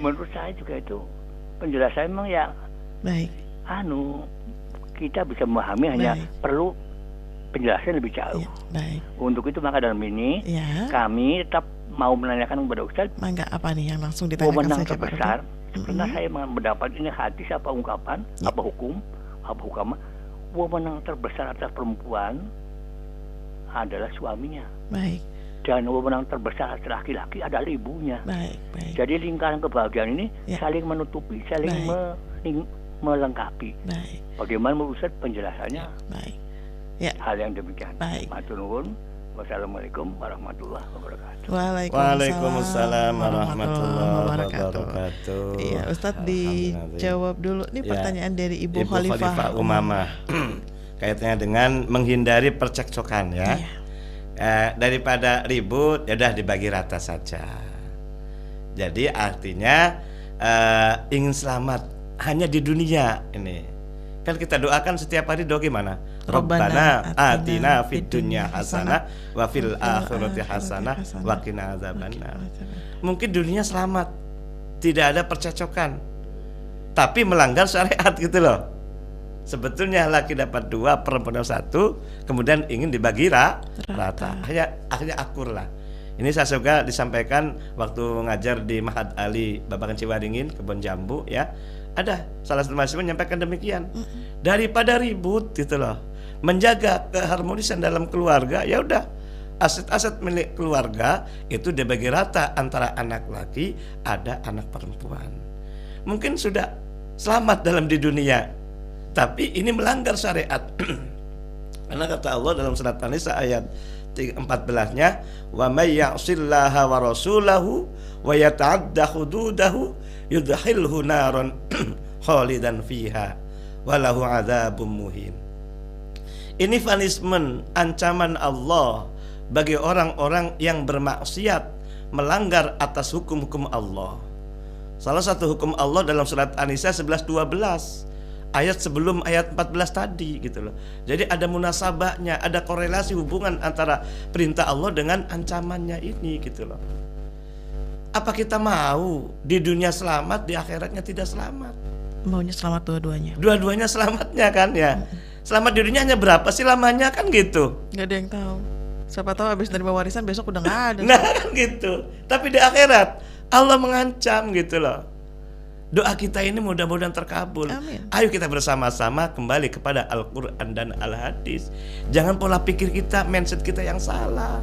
menurut saya juga itu penjelasan memang kita bisa memahami, hanya perlu penjelasan lebih jauh. Untuk itu maka dalam ini kami tetap mau menanyakan kepada Ustaz, apa nih yang langsung ditanyakan wewenang saja terbesar, karena saya mendapat ini hadis apa ungkapan, apa hukum, apa hukama, wewenang terbesar atas perempuan adalah suaminya. Dan wewenang terbesar atas laki-laki adalah ibunya. Jadi lingkaran kebahagiaan ini saling menutupi, saling melengkapi. Bagaimana menurut Ustaz penjelasannya? Hal yang demikian. Matur nuwun. Wassalamualaikum warahmatullahi wabarakatuh. Waalaikumsalam warahmatullahi wabarakatuh. Iya, Ustadz dijawab dulu nih pertanyaan dari Ibu Khalifah Umamah. Kaitannya dengan menghindari percekcokan ya. Daripada ribut, ya udah dibagi rata saja. Jadi artinya ingin selamat hanya di dunia ini. Kan kita doakan setiap hari doa gimana? Rabbana atina fid dunya hasanah wa fil akhirati hasanah wa qina adzabannar. Mungkin dunia selamat, tidak ada percecokan, tapi melanggar syariat gitu loh. Sebetulnya laki dapat 2, perempuan 1, kemudian ingin dibagi rata. Akhirnya akur lah. Ini saya juga disampaikan waktu ngajar di Mahad Ali Babakan Ciwaringin, Kebon Jambu ya. Ada salah satu mahasiswa menyampaikan demikian. Daripada ribut gitu loh, menjaga keharmonisan dalam keluarga, ya udah aset-aset milik keluarga itu dibagi rata antara anak laki ada anak perempuan. Mungkin sudah selamat dalam di dunia, tapi ini melanggar syariat. Karena kata Allah dalam surat An-Nisa ayat 14-nya, wa may ya'sillaha wa rasulahu wa yata'adda hududahu yudkhilhu naron khalidan fiha walahu adzabun muhin. Ini punishment, ancaman Allah bagi orang-orang yang bermaksiat melanggar atas hukum-hukum Allah. Salah satu hukum Allah dalam surat An-Nisa 11-12, ayat sebelum ayat 14 tadi gitu loh. Jadi ada munasabahnya, ada korelasi hubungan antara perintah Allah dengan ancamannya ini gitu loh. Apa kita mau di dunia selamat, di akhiratnya tidak selamat? Maunya selamat dua-duanya. Dua-duanya selamatnya kan ya. Selamat di dunia hanya berapa sih lamanya kan gitu. Gak ada yang tahu. Siapa tahu habis nerima warisan besok udah gak ada. Nah kan gitu. Tapi di akhirat Allah mengancam gitu loh. Doa kita ini mudah-mudahan terkabul. Amin. Ayo kita bersama-sama kembali kepada Al-Quran dan Al-Hadis. Jangan pola pikir kita, mindset kita yang salah.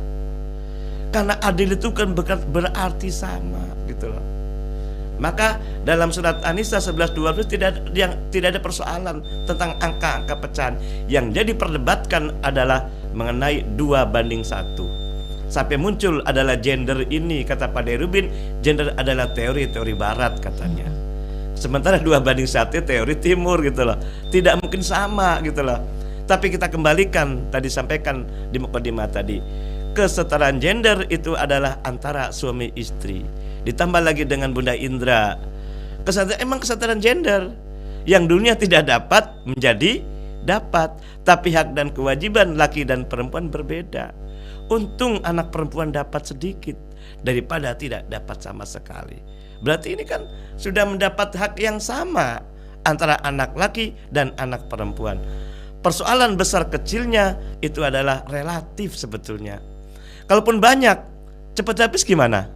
Karena adil itu kan berarti sama gitu loh. Maka dalam surat An-Nisa 11-12 tidak ada persoalan tentang angka-angka pecahan. Yang jadi perdebatkan adalah mengenai 2:1. Sampai muncul adalah gender ini, kata Pak Derubin, gender adalah teori barat katanya. Sementara 2:1 teori timur gitu loh. Tidak mungkin sama gitu loh. Tapi kita kembalikan tadi sampaikan di mukadimah tadi, kesetaraan gender itu adalah antara suami istri. Ditambah lagi dengan Bunda Indra, kesetaraan gender yang dunia tidak dapat menjadi dapat, tapi hak dan kewajiban laki dan perempuan berbeda. Untung anak perempuan dapat sedikit daripada tidak dapat sama sekali. Berarti ini kan sudah mendapat hak yang sama antara anak laki dan anak perempuan. Persoalan besar kecilnya itu adalah relatif sebetulnya. Kalaupun banyak, cepat habis gimana?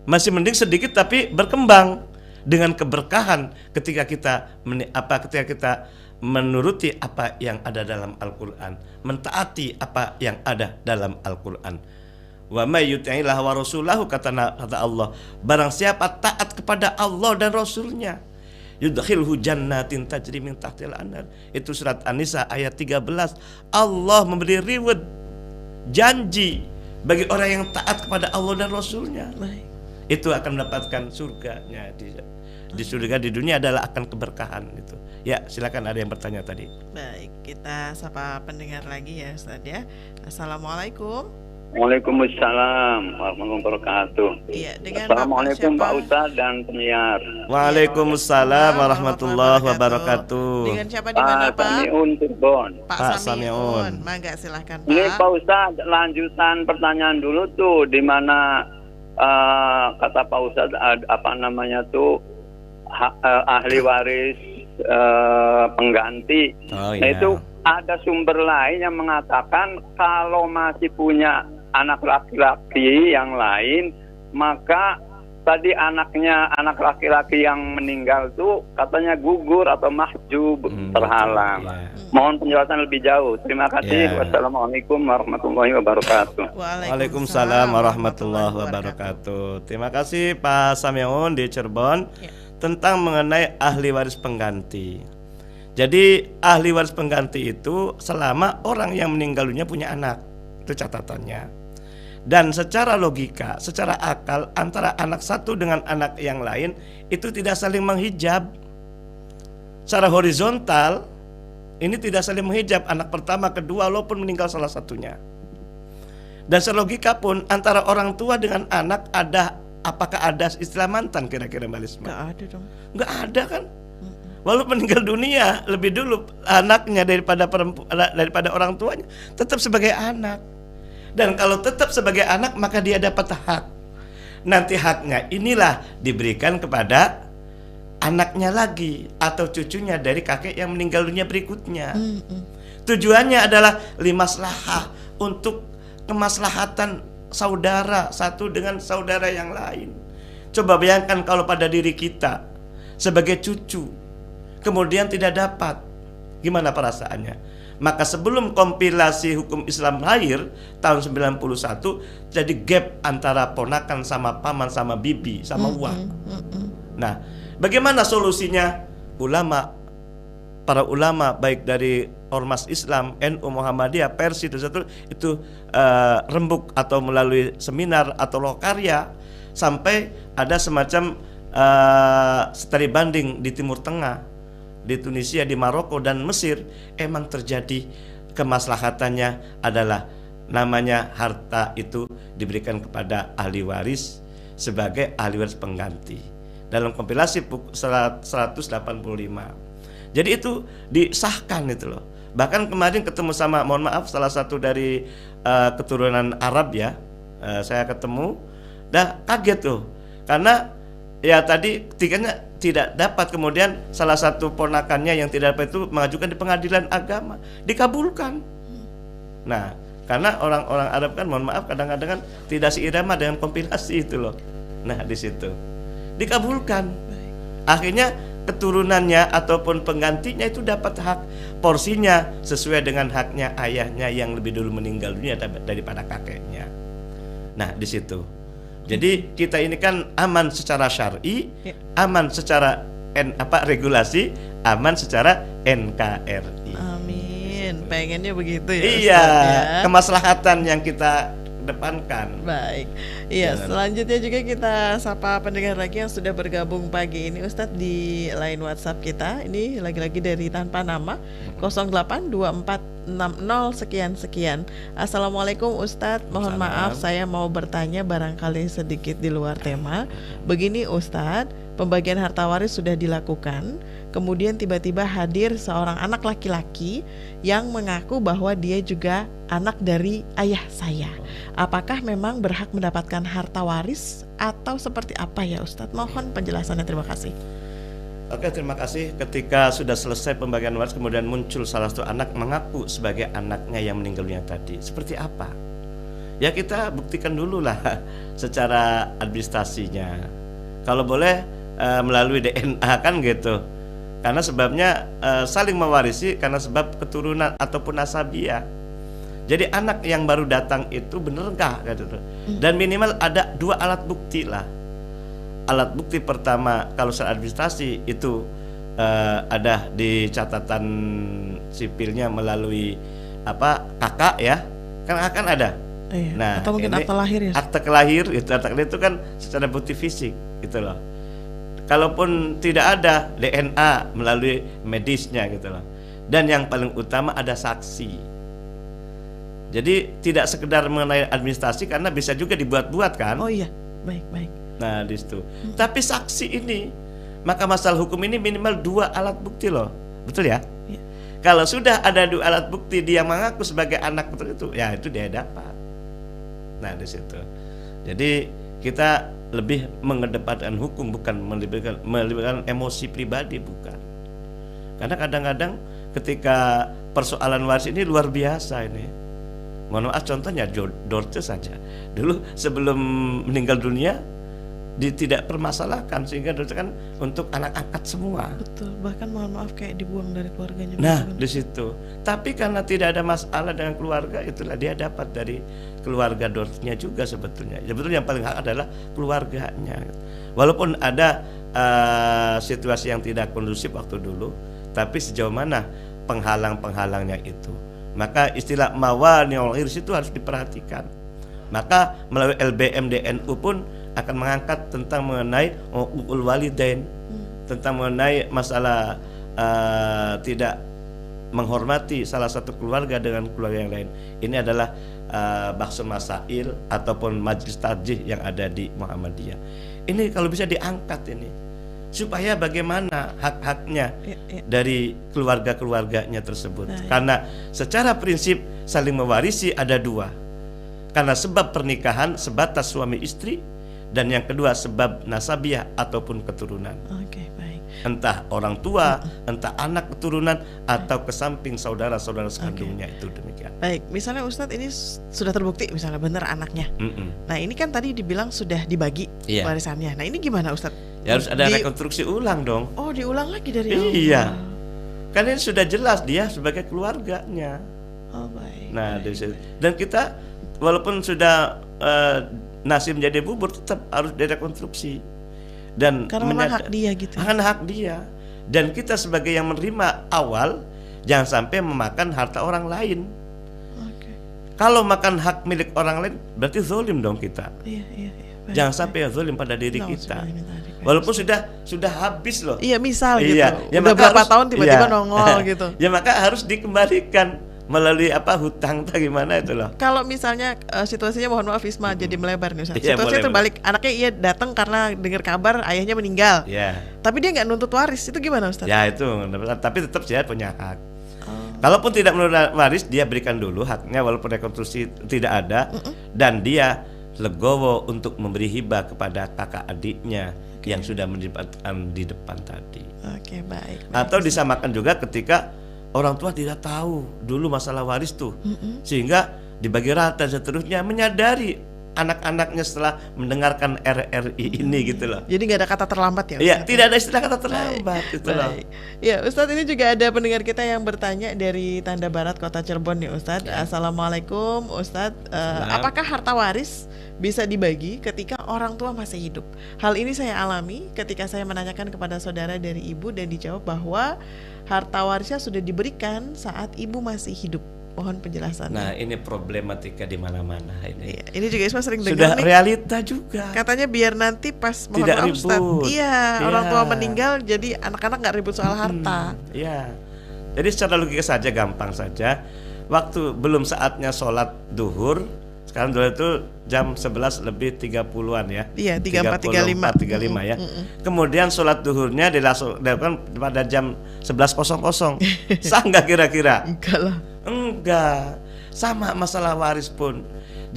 Masih mending sedikit tapi berkembang dengan keberkahan ketika kita menuruti apa yang ada dalam Al-Quran, mentaati apa yang ada dalam Al-Quran. Wa may yuti'illah wa rasulahu, kata Allah, barang siapa taat kepada Allah dan Rasulnya, yudkhilhu jannatin tajri min tahtil anhar. Itu surat An-Nisa ayat 13. Allah memberi reward, janji bagi orang yang taat kepada Allah dan Rasulnya. Itu akan mendapatkan surganya di surga. Di dunia adalah akan keberkahan itu. Ya, silakan, ada yang bertanya tadi. Baik, kita sapa pendengar lagi ya Ustaz ya. Assalamualaikum. Waalaikumsalam warahmatullahi wabarakatuh. Iya, dengan Assalamualaikum Bapak Pak Ustaz dan penyiar. Waalaikumsalam warahmatullahi wabarakatuh. Dengan siapa di mana Pak? Samiun Cirebon. Pak Samiun. Mangga silahkan Pak. Ini Pak Ustaz, lanjutan pertanyaan dulu tuh, di mana kata Pak Ustaz apa namanya tuh ahli waris pengganti. Oh, nah, iya. itu ada sumber lain yang mengatakan kalau masih punya anak laki-laki yang lain, maka tadi anak laki-laki yang meninggal tuh katanya gugur atau mahjub, terhalang. Mohon penjelasan lebih jauh. Terima kasih. Wassalamualaikum warahmatullahi wabarakatuh. Waalaikumsalam warahmatullahi wabarakatuh. Terima kasih Pak Samiun di Cirebon tentang mengenai ahli waris pengganti. Jadi ahli waris pengganti itu selama orang yang meninggal dunia punya anak, itu catatannya. Dan secara logika, secara akal, antara anak satu dengan anak yang lain itu tidak saling menghijab. Secara horizontal ini tidak saling menghijab, anak pertama, kedua, walaupun meninggal salah satunya. Dan secara logika pun antara orang tua dengan anak apakah ada istilah mantan kira-kira Mbak Lisma? Gak ada dong. Gak ada kan? Walaupun meninggal dunia lebih dulu anaknya daripada orang tuanya, tetap sebagai anak. Dan kalau tetap sebagai anak maka dia dapat hak. Nanti haknya inilah diberikan kepada anaknya lagi atau cucunya dari kakek yang meninggal dunia berikutnya. Tujuannya adalah limaslahah, untuk kemaslahatan saudara satu dengan saudara yang lain. Coba bayangkan kalau pada diri kita sebagai cucu kemudian tidak dapat, gimana perasaannya? Maka sebelum kompilasi hukum Islam lahir tahun 91, jadi gap antara ponakan sama paman sama bibi sama uang. Nah, bagaimana solusinya? Para ulama baik dari Ormas Islam, NU, Muhammadiyah, Persi itu rembuk atau melalui seminar atau lokarya sampai ada semacam studi banding di Timur Tengah, di Tunisia, di Maroko dan Mesir. Emang terjadi kemaslahatannya adalah namanya harta itu diberikan kepada ahli waris sebagai ahli waris pengganti dalam kompilasi 185. Jadi itu disahkan itu loh. Bahkan kemarin ketemu sama, mohon maaf, salah satu dari keturunan Arab ya, saya ketemu, kaget tuh, karena ya tadi tiganya tidak dapat, kemudian salah satu ponakannya yang tidak dapat itu mengajukan di pengadilan agama, dikabulkan. Nah, karena orang-orang Arab kan, mohon maaf, kadang-kadang kan tidak seirama dengan kompilasi itu loh. Nah, di situ dikabulkan. Akhirnya keturunannya ataupun penggantinya itu dapat hak porsinya sesuai dengan haknya ayahnya yang lebih dulu meninggal dunia daripada kakeknya. Nah, di situ. Jadi kita ini kan aman secara syar'i, aman secara regulasi, aman secara NKRI. Amin. Pengennya begitu ya. Iya, Ustaz, ya? kemaslahatan yang kita depankan. Baik. Iya, selanjutnya juga kita sapa pendengar lagi yang sudah bergabung pagi ini Ustadz di line WhatsApp kita. Ini lagi-lagi dari tanpa nama 082460 sekian. Assalamualaikum Ustadz, mohon maaf saya mau bertanya barangkali sedikit di luar tema. Begini Ustadz, pembagian harta waris sudah dilakukan, kemudian tiba-tiba hadir seorang anak laki-laki yang mengaku bahwa dia juga anak dari ayah saya. Apakah memang berhak mendapatkan harta waris atau seperti apa ya Ustadz? Mohon penjelasannya, terima kasih. Oke, terima kasih. Ketika sudah selesai pembagian waris, kemudian muncul salah satu anak mengaku sebagai anaknya yang meninggal dunia tadi. Seperti apa? Ya kita buktikan dulu lah secara administrasinya. Kalau boleh melalui DNA kan gitu. Karena sebabnya saling mewarisi karena sebab keturunan ataupun nasabiah. Jadi anak yang baru datang itu bener enggak gitu. Dan minimal ada 2 alat bukti lah. Alat bukti pertama kalau secara administrasi itu ada di catatan sipilnya melalui kakak ya. Kan akan ada. Iya. Nah, atau mungkin akte lahir ya. Akte kelahir itu kan secara bukti fisik gitu loh. Kalaupun tidak ada DNA melalui medisnya gitu loh. Dan yang paling utama ada saksi. Jadi tidak sekedar mengenai administrasi karena bisa juga dibuat-buat kan. Oh iya, baik. Nah di situ. Tapi saksi ini, maka masalah hukum ini minimal 2 alat bukti loh, betul ya? Iya. Kalau sudah ada 2 alat bukti dia mengaku sebagai anak betul itu, ya itu dia dapat. Nah di situ. Jadi kita lebih mengedepankan hukum, bukan melibatkan emosi pribadi, bukan. Karena kadang-kadang ketika persoalan waris ini luar biasa ini. Mohon maaf, contohnya Dorce saja. Dulu sebelum meninggal dunia tidak permasalahkan, sehingga Dorce kan untuk anak angkat semua. Betul, bahkan mohon maaf kayak dibuang dari keluarganya. Nah di situ. Tapi karena tidak ada masalah dengan keluarga, itulah dia dapat dari keluarga Dorce-nya juga sebetulnya. Sebetulnya yang paling hak adalah keluarganya. Walaupun ada situasi yang tidak kondusif waktu dulu, tapi sejauh mana penghalang-penghalangnya itu. Maka istilah mawani'ul irs itu harus diperhatikan. Maka melalui LBM DNU pun akan mengangkat tentang mengenai uqul walidain, tentang mengenai masalah tidak menghormati salah satu keluarga dengan keluarga yang lain. Ini adalah bahsun masail ataupun majlis tarjih yang ada di Muhammadiyah. Ini kalau bisa diangkat ini, supaya bagaimana hak-haknya dari keluarga-keluarganya tersebut. Karena secara prinsip saling mewarisi ada 2. Karena sebab pernikahan sebatas suami istri, dan yang kedua sebab nasabiah ataupun keturunan. Oke, baik. Entah orang tua, entah anak keturunan, atau ke samping saudara-saudara sekandungnya. Itu demikian. Baik, misalnya Ustadz ini sudah terbukti misalnya benar anaknya. Nah ini kan tadi dibilang sudah dibagi warisannya. Nah ini gimana Ustadz? Ya harus ada rekonstruksi ulang dong. Oh, diulang lagi dari awal. Iya. Karena ini sudah jelas dia sebagai keluarganya. Oh, baik. Nah, dan kita walaupun sudah nasi menjadi bubur tetap harus direkonstruksi. Dan karena hak dia gitu. Karena hak dia. Dan kita sebagai yang menerima awal jangan sampai memakan harta orang lain. Kalau makan hak milik orang lain berarti zalim dong kita. Iya. Jangan sampai zalim pada diri kita. Walaupun sudah habis loh. Iya, misal iya. gitu. Ya, udah berapa tahun tiba-tiba nongol gitu. Ya maka harus dikembalikan melalui hutang atau gimana itu loh. Kalau misalnya situasinya mohon maaf Isma jadi melebar nih Ustaz. Iya, Situasinya boleh. terbalik, anaknya datang karena dengar kabar ayahnya meninggal. Ya. Tapi dia nggak nuntut waris, itu gimana Ustaz? Ya itu, tapi tetap dia punya hak. Kalaupun tidak menuntut waris, dia berikan dulu haknya walaupun rekonstruksi tidak ada, dan dia legowo untuk memberi hibah kepada kakak adiknya yang sudah mendapatkan di depan tadi. Oke, baik. Atau disamakan juga ketika orang tua tidak tahu dulu masalah waris tuh, sehingga dibagi rata dan seterusnya, menyadari anak-anaknya setelah mendengarkan RRI ini gitu loh. Jadi nggak ada kata terlambat ya? Iya, tidak ada istilah kata terlambat itu loh. Ya Ustadz, ini juga ada pendengar kita yang bertanya dari Tanda Barat Kota Cirebon nih Ustadz. Assalamualaikum Ustadz, apakah harta waris bisa dibagi ketika orang tua masih hidup? Hal ini saya alami ketika saya menanyakan kepada saudara dari ibu dan dijawab bahwa harta warisnya sudah diberikan saat ibu masih hidup. Mohon penjelasannya. Nah, ini problematika di mana-mana ini. Iya, ini juga Isma sering dengar Sudah nih. realita juga. Katanya biar nanti pas mohon Tidak maaf ribut. Ustadz, Iya. orang tua meninggal jadi anak-anak nggak ribut soal harta. Iya. Jadi secara logika saja, gampang saja. Waktu belum saatnya sholat duhur, sekarang dulu itu jam 11 lebih 30-an ya. Iya, 34, 35 ya. Kemudian sholat duhurnya dilakukan pada jam 11.00. Sah nggak kira-kira? Enggak lah. Enggak. Sama masalah waris pun.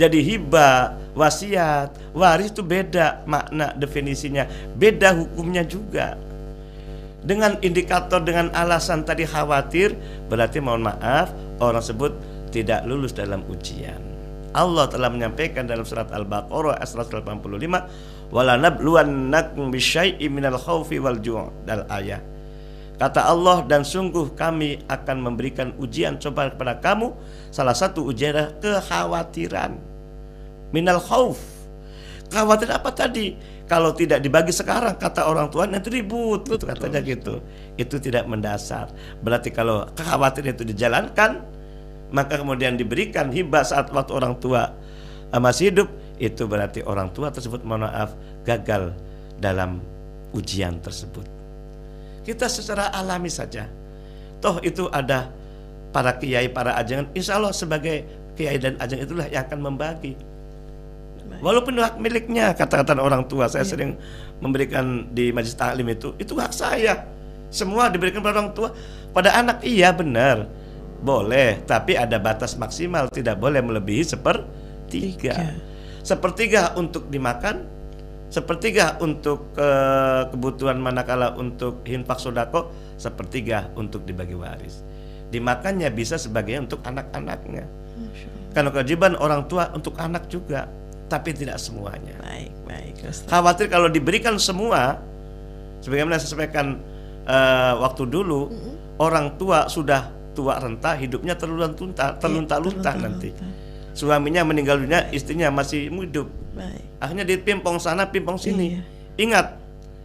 Jadi hibah, wasiat, waris itu beda makna definisinya, beda hukumnya juga. Dengan indikator, dengan alasan tadi khawatir, berarti mohon maaf orang tersebut tidak lulus dalam ujian. Allah telah menyampaikan dalam surat Al-Baqarah ayat 185, wala nabluwannakum bisyai'in minal khaufi wal ju' dal ayat. Kata Allah, dan sungguh kami akan memberikan ujian coba kepada kamu. Salah satu ujian adalah kekhawatiran. Minal khauf. Kekhawatiran apa tadi? Kalau tidak dibagi sekarang, kata orang tua, nanti ribut. Betul. Katanya gitu. Itu tidak mendasar. Berarti kalau kekhawatiran itu dijalankan, maka kemudian diberikan hibah saat waktu orang tua masih hidup, itu berarti orang tua tersebut mohon maaf gagal dalam ujian tersebut. Kita secara alami saja. Toh itu ada para kiai, para ajangan, insya Allah sebagai kiai dan ajang itulah yang akan membagi. Walaupun hak miliknya, kata-kata orang tua, saya sering memberikan di majelis taklim itu hak saya. Semua diberikan pada orang tua, pada anak iya benar. Boleh, tapi ada batas maksimal, tidak boleh melebihi sepertiga. Sepertiga untuk dimakan, sepertiga untuk kebutuhan manakala untuk infak sodako, sepertiga untuk dibagi waris. Dimakannya bisa sebagian untuk anak-anaknya. Karena kewajiban orang tua untuk anak juga, tapi tidak semuanya. Baik. Ustaz. Khawatir kalau diberikan semua, sebagaimana saya sampaikan waktu dulu, orang tua sudah tua renta, hidupnya terlunta-lunta nanti. Suaminya meninggal dunia, istrinya masih hidup. Akhirnya dipimpong sana, pimpong sini. Ingat,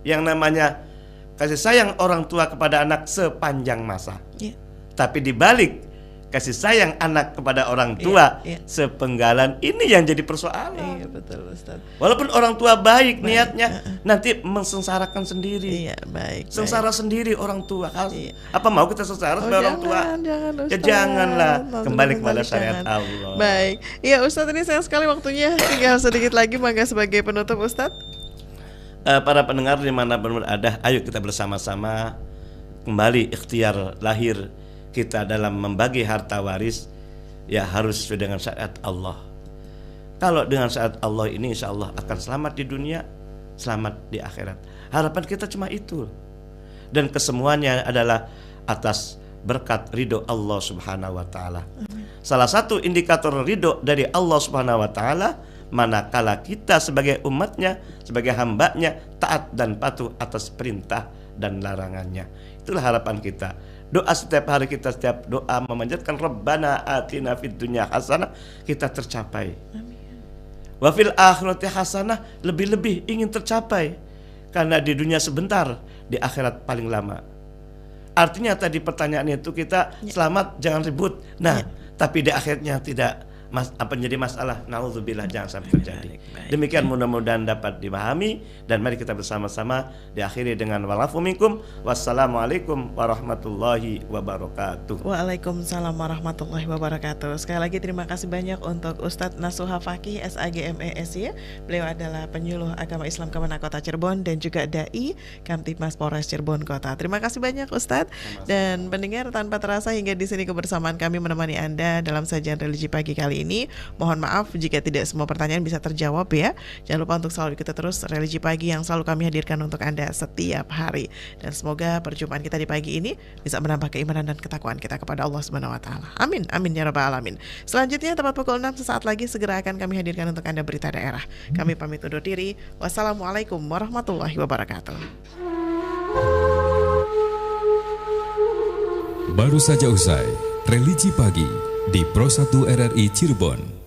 yang namanya kasih sayang orang tua kepada anak sepanjang masa. Tapi dibalik kasih sayang anak kepada orang tua sepenggalan, ini yang jadi persoalan. Iya, betul Ustaz. Walaupun orang tua baik niatnya, nanti mengsengsarakan sendiri. Iya, baik. Sengsara sendiri orang tua. Apa mau kita sengsara sebagai orang tua? Jangan, ya janganlah. Kembali kepada syariat Allah. Baik. Iya Ustaz, ini sayang sekali waktunya, tinggal sedikit lagi, maka sebagai penutup Ustaz. Para pendengar dimanapun berada, ayo kita bersama-sama kembali ikhtiar lahir kita dalam membagi harta waris, ya harus sesuai dengan syariat Allah. Kalau dengan syariat Allah ini, insya Allah akan selamat di dunia, selamat di akhirat. Harapan kita cuma itu, dan kesemuanya adalah atas berkat ridho Allah Subhanahu wa Ta'ala. Salah satu indikator ridho dari Allah Subhanahu wa Ta'ala, manakala kita sebagai umatnya, sebagai hambanya, taat dan patuh atas perintah dan larangannya. Itulah harapan kita. Doa setiap hari kita, setiap doa memanjatkan Rabbana atina fid dunya hasanah, kita tercapai. Wa fil akhirati hasanah, lebih-lebih ingin tercapai. Karena di dunia sebentar, di akhirat paling lama. Artinya tadi pertanyaannya itu kita selamat, jangan ribut. Nah, tapi di akhirnya tidak menjadi masalah. Nauzubillah, jangan sampai terjadi. Demikian mudah-mudahan dapat dipahami, dan mari kita bersama-sama diakhiri dengan walafu minkum. Wassalamualaikum warahmatullahi wabarakatuh. Waalaikumsalam warahmatullahi wabarakatuh. Sekali lagi terima kasih banyak untuk Ustadz Nasuha Fakih SAGMESY. Beliau adalah penyuluh agama Islam Kemenak Kota Cirebon dan juga Dai Kamtibmas Polres Cirebon Kota. Terima kasih banyak Ustadz. Dan pendengar, tanpa terasa hingga di sini kebersamaan kami menemani Anda dalam sajian religi pagi kali ini. Mohon maaf jika tidak semua pertanyaan bisa terjawab ya. Jangan lupa untuk selalu ikuti terus religi pagi yang selalu kami hadirkan untuk Anda setiap hari. Dan semoga perjumpaan kita di pagi ini bisa menambah keimanan dan ketakwaan kita kepada Allah Subhanahu wa taala. Amin, amin ya rabbal alamin. Selanjutnya tepat pukul 6 sesaat lagi segera akan kami hadirkan untuk Anda berita daerah. Kami pamit undur diri. Wassalamualaikum warahmatullahi wabarakatuh. Baru saja usai Religi Pagi di Pro 1 RRI Cirebon.